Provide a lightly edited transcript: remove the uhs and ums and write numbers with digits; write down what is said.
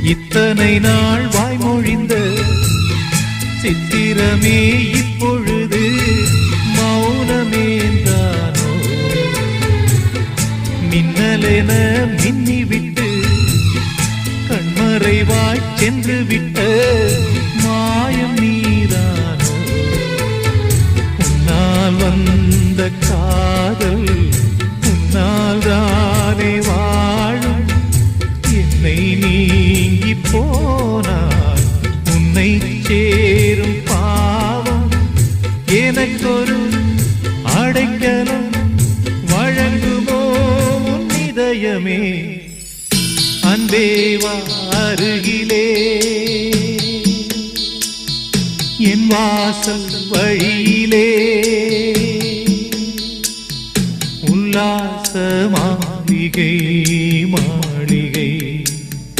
இத்தனை நாள் வாய்மொழிந்த சித்திரமே இப்பொழுது மௌனமேந்தானோ? மின்னலென மின்னிவிட்டு கண்மறைவாய் சென்று விட்ட மாயம் நீதானோ? உன்னால் வந்த காதல் உன்னால் தானே வாழும். என்னை நீங்கி போனார் உன்னை சேரும் பாவம். எனக்கொரு அடைக்கலம் வழங்குமோ உன் இதயமே? அன்பேவா அருகிலே என் வாசல் வழியிலே உல்லாச மாளிகை